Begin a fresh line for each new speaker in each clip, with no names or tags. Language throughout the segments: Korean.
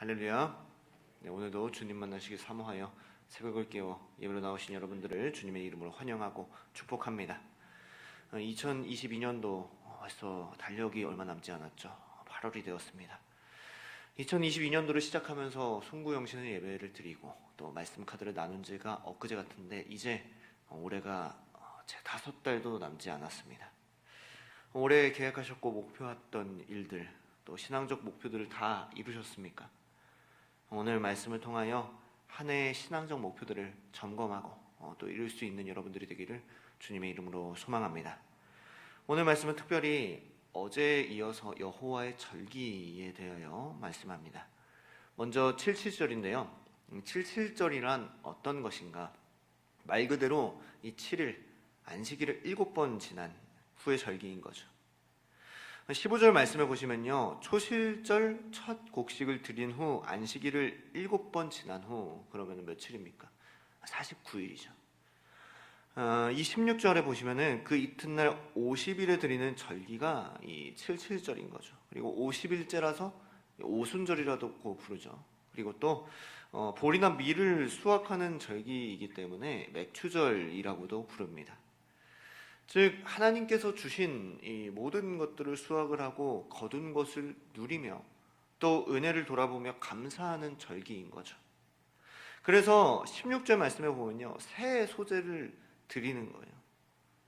할렐루야. 네, 오늘도 주님 만나시길 사모하여 새벽을 깨워 예배로 나오신 여러분들을 주님의 이름으로 환영하고 축복합니다. 2022년도 벌써 달력이 얼마 남지 않았죠. 8월이 되었습니다. 2022년도를 시작하면서 송구영신의 예배를 드리고 또 말씀 카드를 나눈 지가 엊그제 같은데 이제 올해가 제 5달도 남지 않았습니다. 올해 계획하셨고 목표했던 일들, 또 신앙적 목표들을 다 이루셨습니까? 오늘 말씀을 통하여 한 해의 신앙적 목표들을 점검하고 또 이룰 수 있는 여러분들이 되기를 주님의 이름으로 소망합니다. 오늘 말씀은 특별히 어제에 이어서 여호와의 절기에 대하여 말씀합니다. 먼저 77절인데요. 77절이란 어떤 것인가? 말 그대로 이 7일 안식일을 7번 지난 후의 절기인 거죠. 15절 말씀을 보시면요, 초실절 첫 곡식을 드린 후 안식일을 7번 지난 후 그러면 며칠입니까? 49일이죠. 이 16절에 보시면은 그 이튿날 50일에 드리는 절기가 이 77절인 거죠. 그리고 50일째라서 오순절이라도 부르죠. 그리고 또 보리나 밀을 수확하는 절기이기 때문에 맥추절이라고도 부릅니다. 즉 하나님께서 주신 이 모든 것들을 수확을 하고 거둔 것을 누리며 또 은혜를 돌아보며 감사하는 절기인 거죠. 그래서 16절 말씀에 보면요, 새 소재를 드리는 거예요.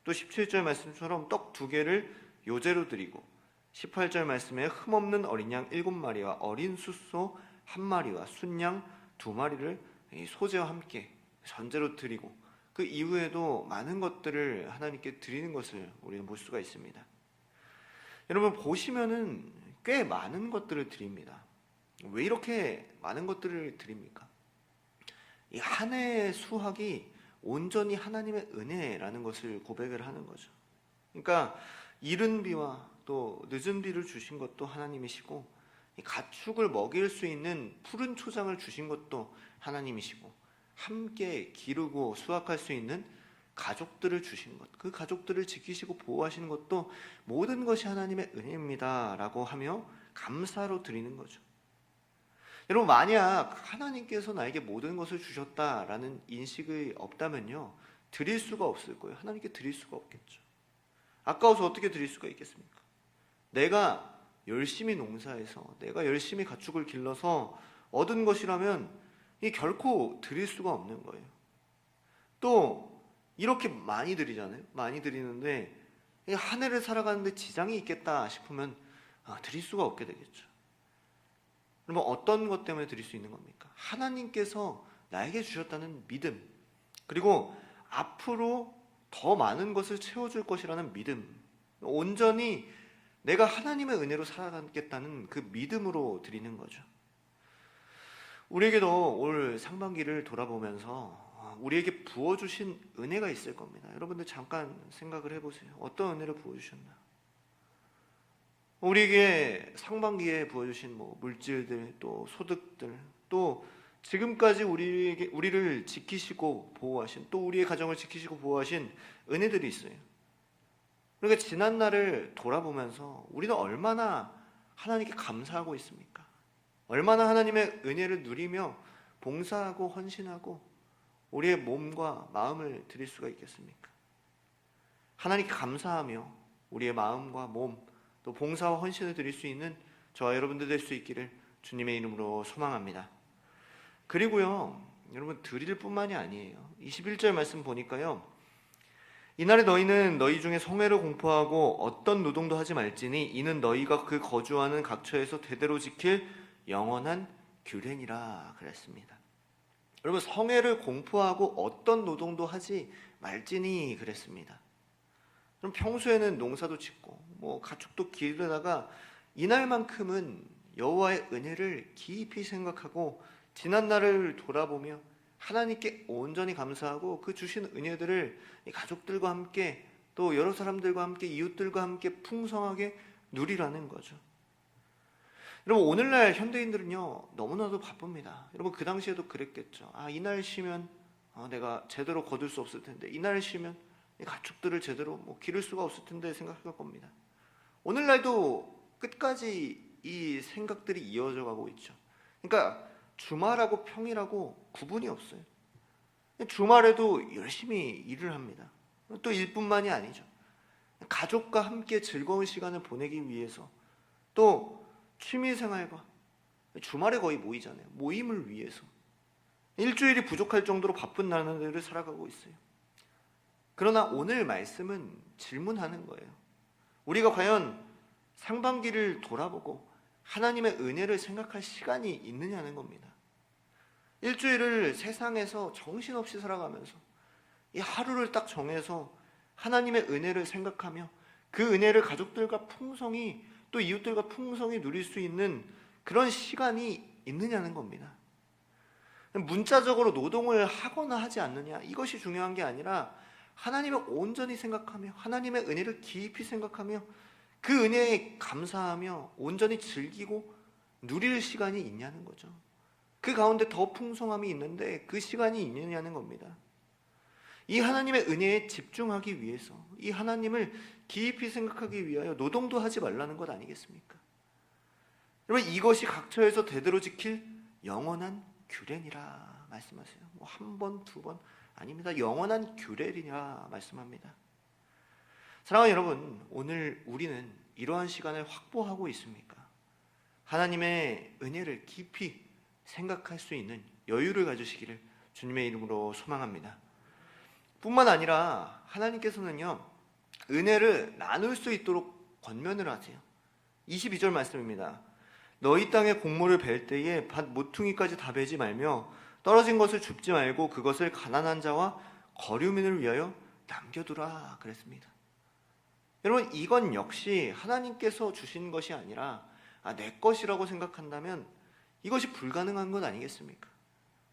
또 17절 말씀처럼 떡 2개를 요제로 드리고 18절 말씀에 흠없는 어린 양 7마리와 어린 숫소 1마리와 순양 2마리를 소재와 함께 전제로 드리고 그 이후에도 많은 것들을 하나님께 드리는 것을 우리는 볼 수가 있습니다. 여러분 보시면은 꽤 많은 것들을 드립니다. 왜 이렇게 많은 것들을 드립니까? 이 한 해의 수확이 온전히 하나님의 은혜라는 것을 고백을 하는 거죠. 그러니까 이른 비와 또 늦은 비를 주신 것도 하나님이시고 이 가축을 먹일 수 있는 푸른 초장을 주신 것도 하나님이시고 함께 기르고 수확할 수 있는 가족들을 주신 것, 그 가족들을 지키시고 보호하시는 것도 모든 것이 하나님의 은혜입니다 라고 하며 감사로 드리는 거죠. 여러분 만약 하나님께서 나에게 모든 것을 주셨다라는 인식이 없다면요, 드릴 수가 없을 거예요. 하나님께 드릴 수가 없겠죠. 아까워서 어떻게 드릴 수가 있겠습니까? 내가 열심히 농사해서 내가 열심히 가축을 길러서 얻은 것이라면 이 결코 드릴 수가 없는 거예요. 또 이렇게 많이 드리잖아요. 많이 드리는데 한 해를 살아가는데 지장이 있겠다 싶으면 드릴 수가 없게 되겠죠. 그러면 어떤 것 때문에 드릴 수 있는 겁니까? 하나님께서 나에게 주셨다는 믿음, 그리고 앞으로 더 많은 것을 채워줄 것이라는 믿음, 온전히 내가 하나님의 은혜로 살아가겠다는 그 믿음으로 드리는 거죠. 우리에게도 올 상반기를 돌아보면서 우리에게 부어주신 은혜가 있을 겁니다. 여러분들 잠깐 생각을 해보세요. 어떤 은혜를 부어주셨나? 우리에게 상반기에 부어주신 물질들, 또 소득들, 또 지금까지 우리를 지키시고 보호하신, 또 우리의 가정을 지키시고 보호하신 은혜들이 있어요. 그러니까 지난 날을 돌아보면서 우리는 얼마나 하나님께 감사하고 있습니까? 얼마나 하나님의 은혜를 누리며 봉사하고 헌신하고 우리의 몸과 마음을 드릴 수가 있겠습니까? 하나님께 감사하며 우리의 마음과 몸, 또 봉사와 헌신을 드릴 수 있는 저와 여러분들 될 수 있기를 주님의 이름으로 소망합니다. 그리고요, 여러분 드릴 뿐만이 아니에요. 21절 말씀 보니까요, 이날에 너희는 너희 중에 성회를 공포하고 어떤 노동도 하지 말지니 이는 너희가 그 거주하는 각처에서 대대로 지킬 영원한 규례니라 그랬습니다. 여러분 성회를 공포하고 어떤 노동도 하지 말지니 그랬습니다. 그럼 평소에는 농사도 짓고 가축도 기르다가 이날만큼은 여호와의 은혜를 깊이 생각하고 지난 날을 돌아보며 하나님께 온전히 감사하고 그 주신 은혜들을 가족들과 함께 또 여러 사람들과 함께 이웃들과 함께 풍성하게 누리라는 거죠. 여러분 오늘날 현대인들은요 너무나도 바쁩니다. 여러분 그 당시에도 그랬겠죠. 이날 쉬면 내가 제대로 거둘 수 없을 텐데, 이날 쉬면 가축들을 제대로 기를 수가 없을 텐데 생각할 겁니다. 오늘날도 끝까지 이 생각들이 이어져 가고 있죠. 그러니까 주말하고 평일하고 구분이 없어요. 주말에도 열심히 일을 합니다. 또 일뿐만이 아니죠. 가족과 함께 즐거운 시간을 보내기 위해서, 또 취미생활과 주말에 거의 모이잖아요. 모임을 위해서 일주일이 부족할 정도로 바쁜 나날들을 살아가고 있어요. 그러나 오늘 말씀은 질문하는 거예요. 우리가 과연 상반기를 돌아보고 하나님의 은혜를 생각할 시간이 있느냐는 겁니다. 일주일을 세상에서 정신없이 살아가면서 이 하루를 딱 정해서 하나님의 은혜를 생각하며 그 은혜를 가족들과 풍성히, 또 이웃들과 풍성히 누릴 수 있는 그런 시간이 있느냐는 겁니다. 문자적으로 노동을 하거나 하지 않느냐, 이것이 중요한 게 아니라 하나님을 온전히 생각하며 하나님의 은혜를 깊이 생각하며 그 은혜에 감사하며 온전히 즐기고 누릴 시간이 있냐는 거죠. 그 가운데 더 풍성함이 있는데 그 시간이 있느냐는 겁니다. 이 하나님의 은혜에 집중하기 위해서, 이 하나님을 깊이 생각하기 위하여 노동도 하지 말라는 것 아니겠습니까? 여러분, 이것이 각처에서 대대로 지킬 영원한 규례니라 말씀하세요. 뭐 한 번, 두 번 아닙니다. 영원한 규례니라 말씀합니다. 사랑하는 여러분, 오늘 우리는 이러한 시간을 확보하고 있습니까? 하나님의 은혜를 깊이 생각할 수 있는 여유를 가지시기를 주님의 이름으로 소망합니다. 뿐만 아니라 하나님께서는요, 은혜를 나눌 수 있도록 권면을 하세요. 22절 말씀입니다. 너희 땅에 곡물을 벨 때에 밭 모퉁이까지 다 베지 말며 떨어진 것을 줍지 말고 그것을 가난한 자와 거류민을 위하여 남겨두라 그랬습니다. 여러분, 이건 역시 하나님께서 주신 것이 아니라 내 것이라고 생각한다면 이것이 불가능한 것 아니겠습니까?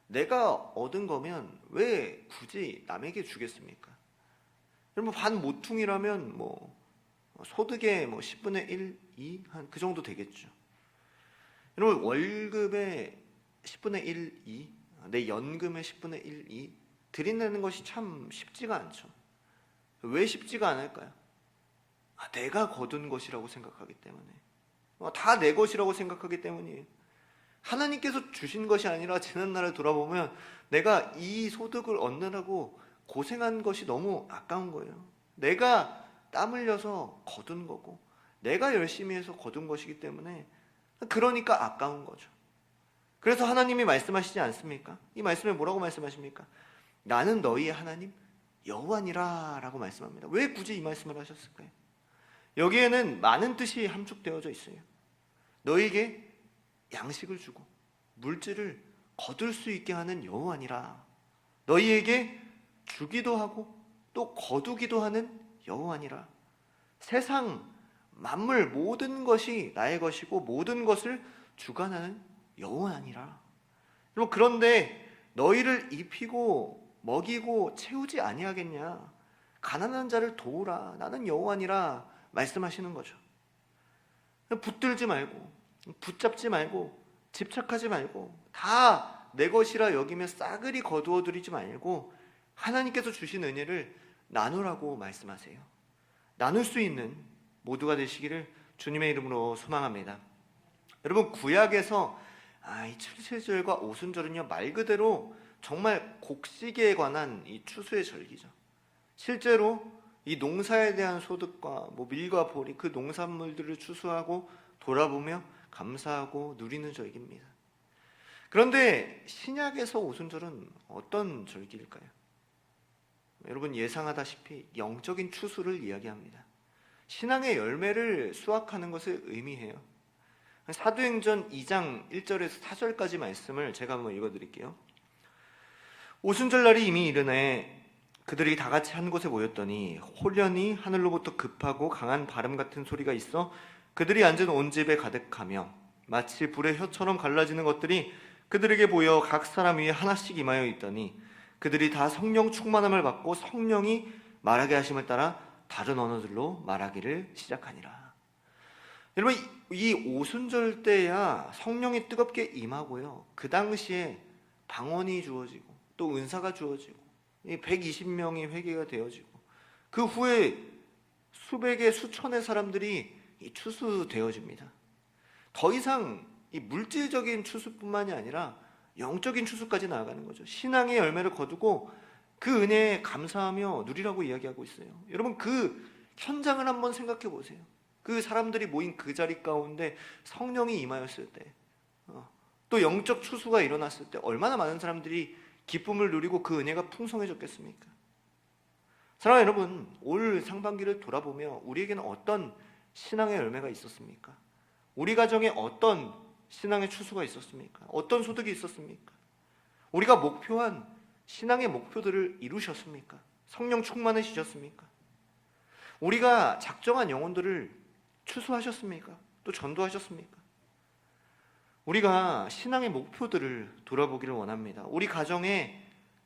내가 얻은 거면 왜 굳이 남에게 주겠습니까? 여러분, 반 모퉁이라면 뭐 소득의 10분의 1, 2, 한 그 정도 되겠죠. 여러분, 월급의 10분의 1, 2, 내 연금의 10분의 1, 2 드린다는 것이 참 쉽지가 않죠. 왜 쉽지가 않을까요? 내가 거둔 것이라고 생각하기 때문에, 다 내 것이라고 생각하기 때문이에요. 하나님께서 주신 것이 아니라 지난날을 돌아보면 내가 이 소득을 얻느라고 고생한 것이 너무 아까운 거예요. 내가 땀 흘려서 거둔 거고 내가 열심히 해서 거둔 것이기 때문에 그러니까 아까운 거죠. 그래서 하나님이 말씀하시지 않습니까? 이 말씀에 뭐라고 말씀하십니까? 나는 너희의 하나님 여호와니라 라고 말씀합니다. 왜 굳이 이 말씀을 하셨을까요? 여기에는 많은 뜻이 함축되어져 있어요. 너희에게 양식을 주고 물질을 거둘 수 있게 하는 여호와니라. 너희에게 주기도 하고 또 거두기도 하는 여호와니라. 세상 만물 모든 것이 나의 것이고 모든 것을 주관하는 여호와니라. 그런데 너희를 입히고 먹이고 채우지 아니하겠냐? 가난한 자를 도우라. 나는 여호와니라 말씀하시는 거죠. 붙들지 말고 붙잡지 말고 집착하지 말고 다 내 것이라 여기며 싸그리 거두어 드리지 말고 하나님께서 주신 은혜를 나누라고 말씀하세요. 나눌 수 있는 모두가 되시기를 주님의 이름으로 소망합니다. 여러분, 구약에서 이 칠칠절과 오순절은요, 말 그대로 정말 곡식에 관한 이 추수의 절기죠. 실제로 이 농사에 대한 소득과 밀과 보리, 그 농산물들을 추수하고 돌아보며 감사하고 누리는 절기입니다. 그런데 신약에서 오순절은 어떤 절기일까요? 여러분, 예상하다시피 영적인 추수를 이야기합니다. 신앙의 열매를 수확하는 것을 의미해요. 사도행전 2장 1절에서 4절까지 말씀을 제가 한번 읽어드릴게요. 오순절날이 이미 이르네 그들이 다 같이 한 곳에 모였더니 홀연히 하늘로부터 급하고 강한 바람 같은 소리가 있어 그들이 앉은 온 집에 가득하며 마치 불의 혀처럼 갈라지는 것들이 그들에게 보여 각 사람 위에 하나씩 임하여 있더니 그들이 다 성령 충만함을 받고 성령이 말하게 하심을 따라 다른 언어들로 말하기를 시작하니라. 여러분, 이 오순절 때야 성령이 뜨겁게 임하고요, 그 당시에 방언이 주어지고 또 은사가 주어지고 120명이 회개가 되어지고 그 후에 수백의 수천의 사람들이 추수되어집니다. 더 이상 이 물질적인 추수뿐만이 아니라 영적인 추수까지 나아가는 거죠. 신앙의 열매를 거두고 그 은혜에 감사하며 누리라고 이야기하고 있어요. 여러분, 그 현장을 한번 생각해 보세요. 그 사람들이 모인 그 자리 가운데 성령이 임하였을 때, 또 영적 추수가 일어났을 때 얼마나 많은 사람들이 기쁨을 누리고 그 은혜가 풍성해졌겠습니까? 사랑하는 여러분, 올 상반기를 돌아보며 우리에게는 어떤 신앙의 열매가 있었습니까? 우리 가정에 어떤 신앙의 추수가 있었습니까? 어떤 소득이 있었습니까? 우리가 목표한 신앙의 목표들을 이루셨습니까? 성령 충만해지셨습니까? 우리가 작정한 영혼들을 추수하셨습니까? 또 전도하셨습니까? 우리가 신앙의 목표들을 돌아보기를 원합니다. 우리 가정에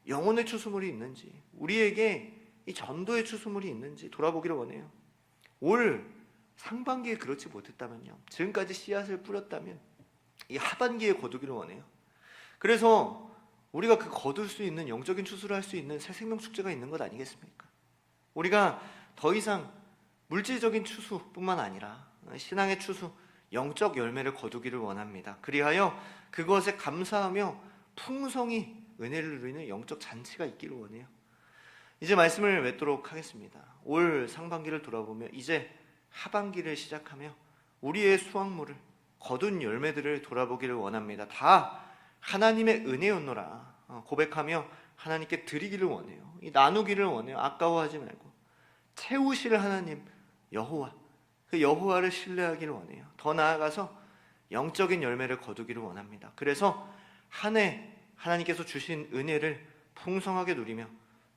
영혼의 추수물이 있는지, 우리에게 이 전도의 추수물이 있는지 돌아보기를 원해요. 올 상반기에 그렇지 못했다면요, 지금까지 씨앗을 뿌렸다면 이 하반기에 거두기를 원해요. 그래서 우리가 그 거둘 수 있는 영적인 추수를 할 수 있는 새 생명 축제가 있는 것 아니겠습니까? 우리가 더 이상 물질적인 추수뿐만 아니라 신앙의 추수, 영적 열매를 거두기를 원합니다. 그리하여 그것에 감사하며 풍성히 은혜를 누리는 영적 잔치가 있기를 원해요. 이제 말씀을 맺도록 하겠습니다. 올 상반기를 돌아보며 이제 하반기를 시작하며 우리의 수확물을, 거둔 열매들을 돌아보기를 원합니다. 다 하나님의 은혜였노라 고백하며 하나님께 드리기를 원해요. 나누기를 원해요. 아까워하지 말고 채우실 하나님 여호와, 그 여호와를 신뢰하기를 원해요. 더 나아가서 영적인 열매를 거두기를 원합니다. 그래서 한 해 하나님께서 주신 은혜를 풍성하게 누리며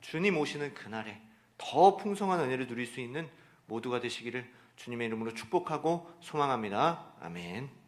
주님 오시는 그날에 더 풍성한 은혜를 누릴 수 있는 모두가 되시기를 주님의 이름으로 축복하고 소망합니다. 아멘.